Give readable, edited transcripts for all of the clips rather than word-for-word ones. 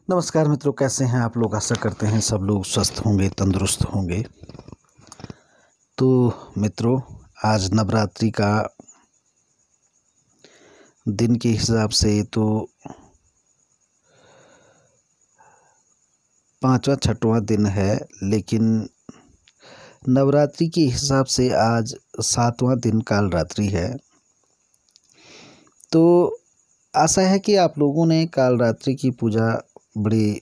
नमस्कार मित्रों, कैसे हैं आप लोग। आशा करते हैं सब लोग स्वस्थ होंगे, तंदुरुस्त होंगे। तो मित्रों, आज नवरात्रि का दिन के हिसाब से तो 5वां 6वां दिन है, लेकिन नवरात्रि के हिसाब से आज 7वां दिन काल रात्रि है। तो आशा है कि आप लोगों ने काल रात्रि की पूजा बड़े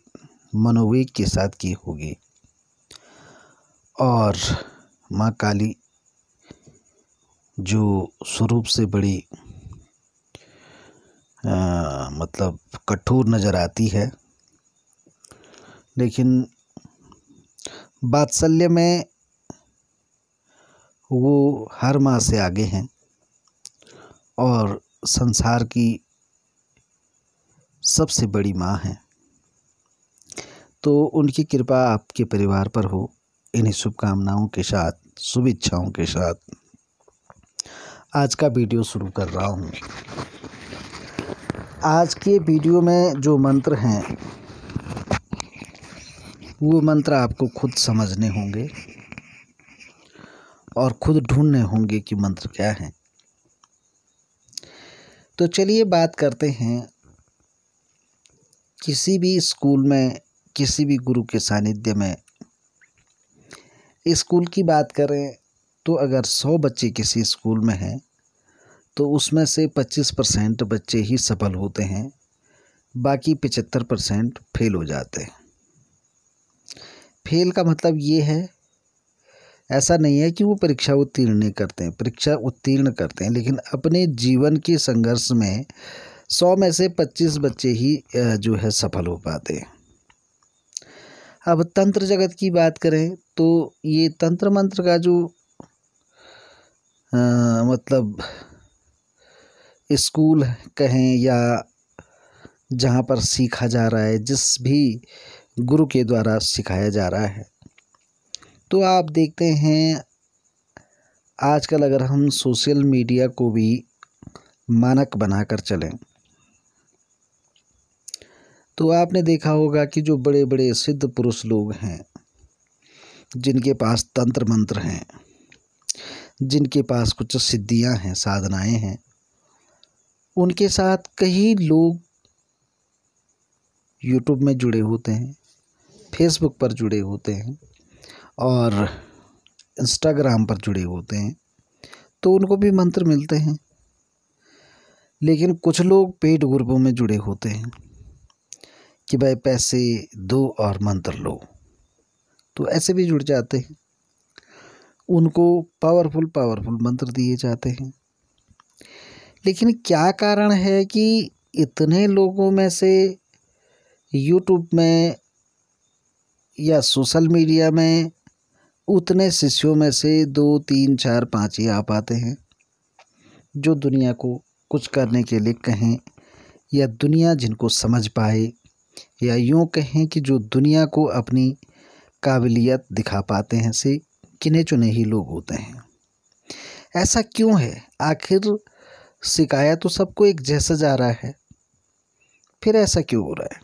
मनोवेग के साथ की होगी और माँ काली जो स्वरूप से बड़ी मतलब कठोर नज़र आती है, लेकिन वात्सल्य में वो हर माँ से आगे हैं और संसार की सबसे बड़ी माँ हैं। तो उनकी कृपा आपके परिवार पर हो, इन्हीं शुभकामनाओं के साथ, शुभेच्छाओं के साथ आज का वीडियो शुरू कर रहा हूँ। आज के वीडियो में जो मंत्र हैं वो मंत्र आपको खुद समझने होंगे और खुद ढूंढने होंगे कि मंत्र क्या है। तो चलिए बात करते हैं। किसी भी स्कूल में, किसी भी गुरु के सानिध्य में, स्कूल की बात करें तो अगर 100 बच्चे किसी स्कूल में हैं तो उसमें से 25% बच्चे ही सफल होते हैं, बाकी 75% फेल हो जाते हैं। फेल का मतलब ये है, ऐसा नहीं है कि वो परीक्षा उत्तीर्ण नहीं करते हैं, परीक्षा उत्तीर्ण करते हैं, लेकिन अपने जीवन के संघर्ष में 100 में से 25 बच्चे ही जो है सफल हो पाते हैं। अब तंत्र जगत की बात करें तो ये तंत्र मंत्र का जो मतलब स्कूल कहें या जहाँ पर सीखा जा रहा है, जिस भी गुरु के द्वारा सिखाया जा रहा है, तो आप देखते हैं आजकल अगर हम सोशल मीडिया को भी मानक बनाकर चलें तो आपने देखा होगा कि जो बड़े बड़े सिद्ध पुरुष लोग हैं, जिनके पास तंत्र मंत्र हैं, जिनके पास कुछ सिद्धियां हैं, साधनाएं हैं, उनके साथ कई लोग यूट्यूब में जुड़े होते हैं, फेसबुक पर जुड़े होते हैं और इंस्टाग्राम पर जुड़े होते हैं, तो उनको भी मंत्र मिलते हैं। लेकिन कुछ लोग पेड ग्रुपों में जुड़े होते हैं कि भाई पैसे दो और मंत्र लो, तो ऐसे भी जुड़ जाते हैं। उनको पावरफुल मंत्र दिए जाते हैं। लेकिन क्या कारण है कि इतने लोगों में से यूट्यूब में या सोशल मीडिया में उतने शिष्यों में से 2 3 4 5 ही आ पाते हैं जो दुनिया को कुछ करने के लिए कहें, या दुनिया जिनको समझ पाए, या यूँ कहें कि जो दुनिया को अपनी काबिलियत दिखा पाते हैं, से गिने चुने ही लोग होते हैं। ऐसा क्यों है? आखिर सिखाया तो सबको एक जैसा जा रहा है, फिर ऐसा क्यों हो रहा है?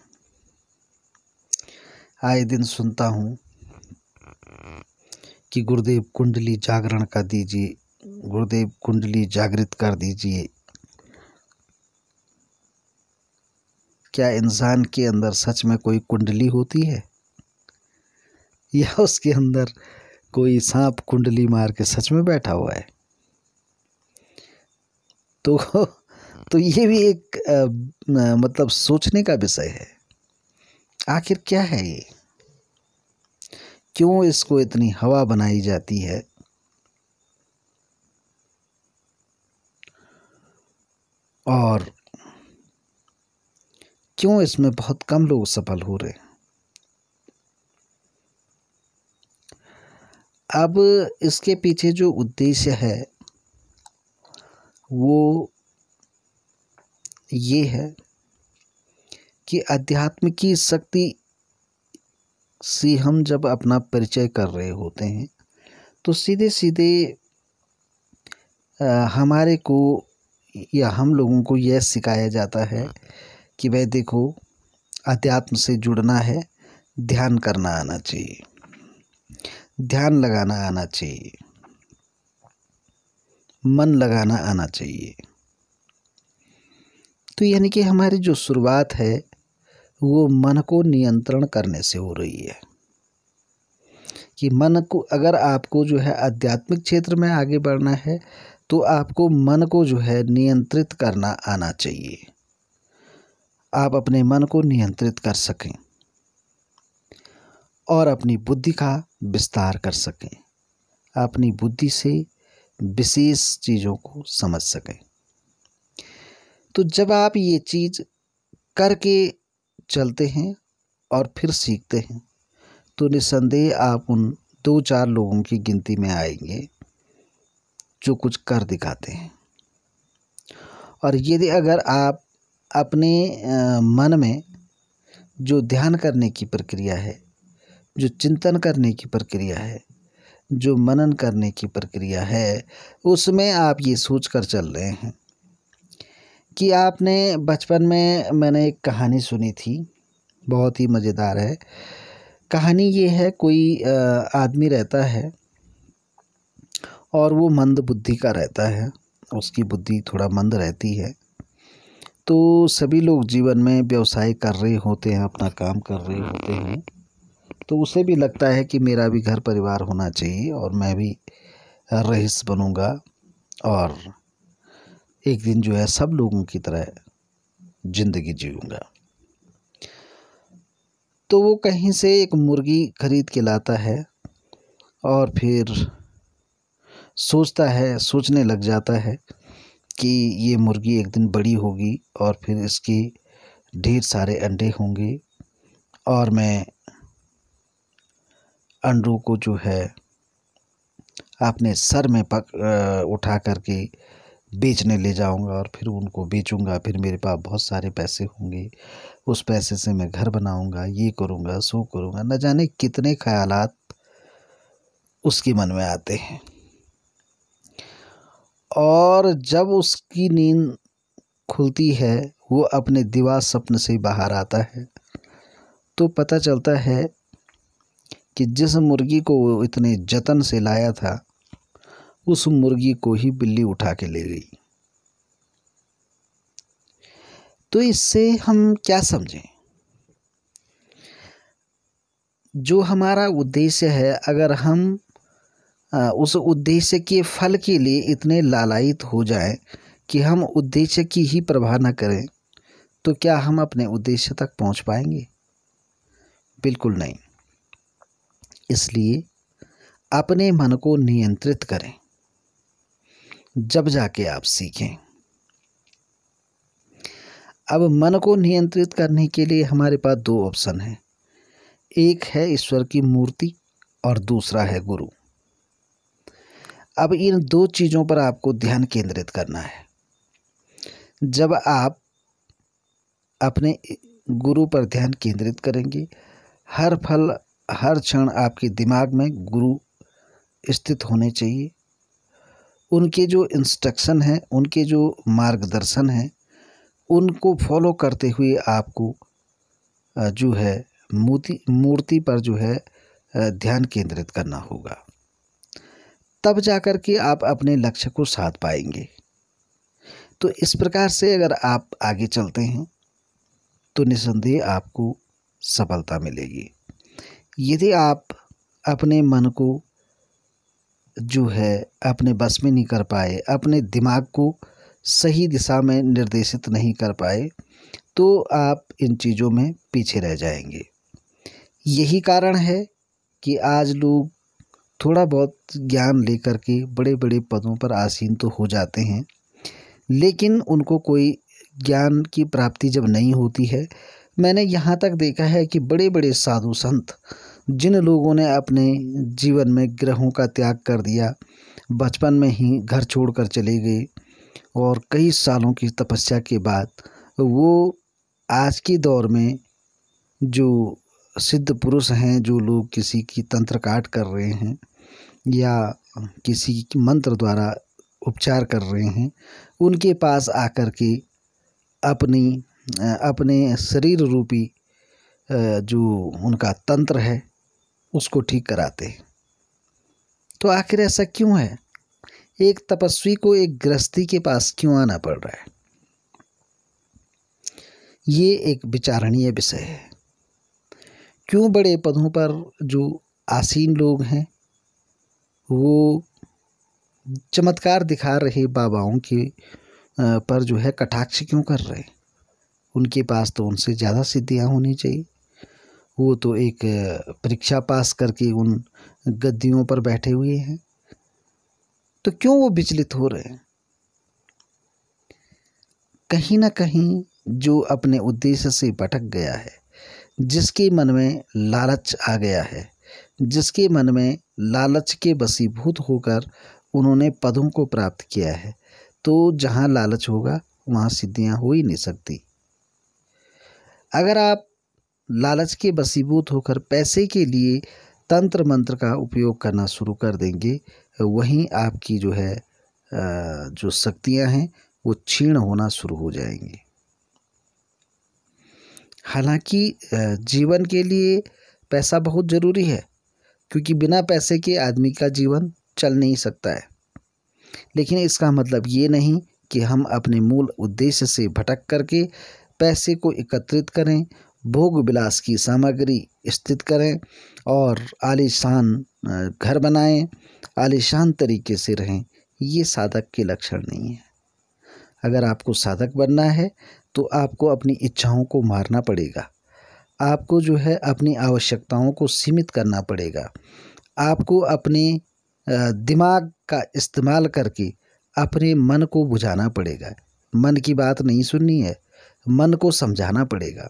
आए दिन सुनता हूँ कि गुरुदेव कुंडली जागरण कर दीजिए, गुरुदेव कुंडली जागृत कर दीजिए। क्या इंसान के अंदर सच में कोई कुंडली होती है, या उसके अंदर कोई सांप कुंडली मार के सच में बैठा हुआ है? तो ये भी एक मतलब सोचने का विषय है। आखिर क्या है ये? क्यों इसको इतनी हवा बनाई जाती है? और क्यों इसमें बहुत कम लोग सफल हो रहे हैं? अब इसके पीछे जो उद्देश्य है वो ये है कि अध्यात्म की शक्ति से हम जब अपना परिचय कर रहे होते हैं तो सीधे सीधे हमारे को या हम लोगों को यह सिखाया जाता है कि भाई देखो, अध्यात्म से जुड़ना है, ध्यान करना आना चाहिए, ध्यान लगाना आना चाहिए, मन लगाना आना चाहिए। तो यानी कि हमारी जो शुरुआत है वो मन को नियंत्रण करने से हो रही है कि मन को, अगर आपको जो है आध्यात्मिक क्षेत्र में आगे बढ़ना है तो आपको मन को जो है नियंत्रित करना आना चाहिए। आप अपने मन को नियंत्रित कर सकें और अपनी बुद्धि का विस्तार कर सकें, अपनी बुद्धि से विशेष चीज़ों को समझ सकें। तो जब आप ये चीज़ करके चलते हैं और फिर सीखते हैं तो निस्संदेह आप उन 2-4 लोगों की गिनती में आएंगे जो कुछ कर दिखाते हैं। और यदि अगर आप अपने मन में जो ध्यान करने की प्रक्रिया है, जो चिंतन करने की प्रक्रिया है, जो मनन करने की प्रक्रिया है, उसमें आप ये सोच कर चल रहे हैं कि आपने बचपन में, मैंने एक कहानी सुनी थी, बहुत ही मज़ेदार है। कहानी ये है, कोई आदमी रहता है और वो मंद बुद्धि का रहता है, उसकी बुद्धि थोड़ा मंद रहती है। तो सभी लोग जीवन में व्यवसाय कर रहे होते हैं, अपना काम कर रहे होते हैं, तो उसे भी लगता है कि मेरा भी घर परिवार होना चाहिए और मैं भी रईस बनूंगा और एक दिन जो है सब लोगों की तरह ज़िंदगी जीऊँगा। तो वो कहीं से एक मुर्गी खरीद के लाता है और फिर सोचने लग जाता है कि ये मुर्गी एक दिन बड़ी होगी और फिर इसके ढेर सारे अंडे होंगे और मैं अंडों को जो है अपने सर में उठा करके बेचने ले जाऊंगा और फिर उनको बेचूंगा, फिर मेरे पास बहुत सारे पैसे होंगे, उस पैसे से मैं घर बनाऊंगा, ये करूंगा, सो करूंगा। न जाने कितने ख्यालात उसके मन में आते हैं। और जब उसकी नींद खुलती है, वो अपने दिवा स्वप्न से बाहर आता है तो पता चलता है कि जिस मुर्गी को वो इतने जतन से लाया था, उस मुर्गी को ही बिल्ली उठा के ले गई। तो इससे हम क्या समझें? जो हमारा उद्देश्य है, अगर हम उस उद्देश्य के फल के लिए इतने लालायित हो जाएं कि हम उद्देश्य की ही परवाह न करें, तो क्या हम अपने उद्देश्य तक पहुंच पाएंगे? बिल्कुल नहीं। इसलिए अपने मन को नियंत्रित करें, जब जाके आप सीखें। अब मन को नियंत्रित करने के लिए हमारे पास 2 ऑप्शन हैं। एक है ईश्वर की मूर्ति और दूसरा है गुरु। अब इन 2 चीज़ों पर आपको ध्यान केंद्रित करना है। जब आप अपने गुरु पर ध्यान केंद्रित करेंगे, हर पल हर क्षण आपके दिमाग में गुरु स्थित होने चाहिए। उनके जो इंस्ट्रक्शन हैं, उनके जो मार्गदर्शन हैं, उनको फॉलो करते हुए आपको जो है मूर्ति पर जो है ध्यान केंद्रित करना होगा। तब जाकर के आप अपने लक्ष्य को साध पाएंगे। तो इस प्रकार से अगर आप आगे चलते हैं तो निस्संदेह आपको सफलता मिलेगी। यदि आप अपने मन को जो है अपने बस में नहीं कर पाए, अपने दिमाग को सही दिशा में निर्देशित नहीं कर पाए, तो आप इन चीज़ों में पीछे रह जाएंगे। यही कारण है कि आज लोग थोड़ा बहुत ज्ञान लेकर के बड़े बड़े पदों पर आसीन तो हो जाते हैं, लेकिन उनको कोई ज्ञान की प्राप्ति जब नहीं होती है। मैंने यहाँ तक देखा है कि बड़े बड़े साधु संत, जिन लोगों ने अपने जीवन में ग्रहों का त्याग कर दिया, बचपन में ही घर छोड़कर चले गए और कई सालों की तपस्या के बाद वो आज के दौर में जो सिद्ध पुरुष हैं, जो लोग किसी की तंत्र काट कर रहे हैं या किसी मंत्र द्वारा उपचार कर रहे हैं, उनके पास आकर के अपने शरीर रूपी जो उनका तंत्र है उसको ठीक कराते हैं। तो आखिर ऐसा क्यों है? एक तपस्वी को एक गृहस्थी के पास क्यों आना पड़ रहा है? ये एक विचारणीय विषय है। क्यों बड़े पदों पर जो आसीन लोग हैं वो चमत्कार दिखा रहे बाबाओं के पर जो है कटाक्ष क्यों कर रहे हैं? उनके पास तो उनसे ज़्यादा सिद्धियां होनी चाहिए। वो तो एक परीक्षा पास करके उन गद्दियों पर बैठे हुए हैं। तो क्यों वो विचलित हो रहे हैं? कहीं ना कहीं जो अपने उद्देश्य से भटक गया है, जिसके मन में लालच आ गया है, जिसके मन में लालच के वशीभूत होकर उन्होंने पदों को प्राप्त किया है, तो जहाँ लालच होगा वहाँ सिद्धियाँ हो ही नहीं सकती। अगर आप लालच के वशीभूत होकर पैसे के लिए तंत्र मंत्र का उपयोग करना शुरू कर देंगे, वहीं आपकी जो है जो शक्तियाँ हैं वो क्षीण होना शुरू हो जाएंगी। हालांकि जीवन के लिए पैसा बहुत ज़रूरी है, क्योंकि बिना पैसे के आदमी का जीवन चल नहीं सकता है। लेकिन इसका मतलब ये नहीं कि हम अपने मूल उद्देश्य से भटक करके पैसे को एकत्रित करें, भोग विलास की सामग्री स्थित करें और आलीशान घर बनाएं, आलीशान तरीके से रहें। ये साधक के लक्षण नहीं है। अगर आपको साधक बनना है तो आपको अपनी इच्छाओं को मारना पड़ेगा। आपको जो है अपनी आवश्यकताओं को सीमित करना पड़ेगा। आपको अपने दिमाग का इस्तेमाल करके अपने मन को बुझाना पड़ेगा। मन की बात नहीं सुननी है, मन को समझाना पड़ेगा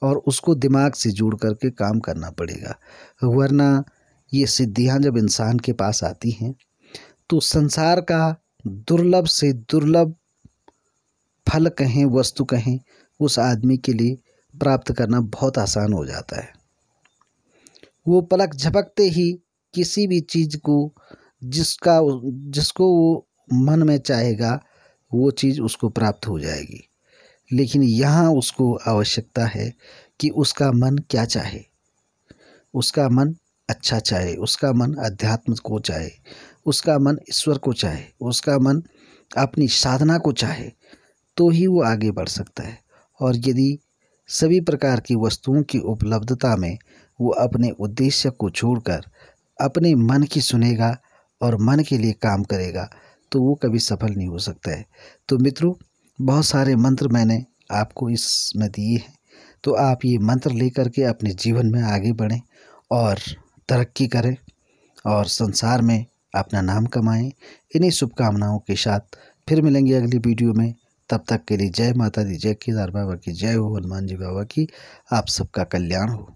और उसको दिमाग से जोड़ करके काम करना पड़ेगा। वरना ये सिद्धियां जब इंसान के पास आती हैं तो संसार का दुर्लभ से दुर्लभ फल कहें, वस्तु कहें, उस आदमी के लिए प्राप्त करना बहुत आसान हो जाता है। वो पलक झपकते ही किसी भी चीज़ को जिसको वो मन में चाहेगा वो चीज़ उसको प्राप्त हो जाएगी। लेकिन यहाँ उसको आवश्यकता है कि उसका मन क्या चाहे। उसका मन अच्छा चाहे, उसका मन अध्यात्म को चाहे, उसका मन ईश्वर को चाहे, उसका मन अपनी साधना को चाहे, तो ही वो आगे बढ़ सकता है। और यदि सभी प्रकार की वस्तुओं की उपलब्धता में वो अपने उद्देश्य को छोड़कर अपने मन की सुनेगा और मन के लिए काम करेगा तो वो कभी सफल नहीं हो सकता है। तो मित्रों, बहुत सारे मंत्र मैंने आपको इसमें दिए हैं, तो आप ये मंत्र लेकर के अपने जीवन में आगे बढ़ें और तरक्की करें और संसार में अपना नाम कमाएं। इन्हीं शुभकामनाओं के साथ फिर मिलेंगे अगली वीडियो में। तब तक के लिए जय माता दी, जय केदार बाबा की, जय हो हनुमान जी बाबा की। आप सबका कल्याण हो।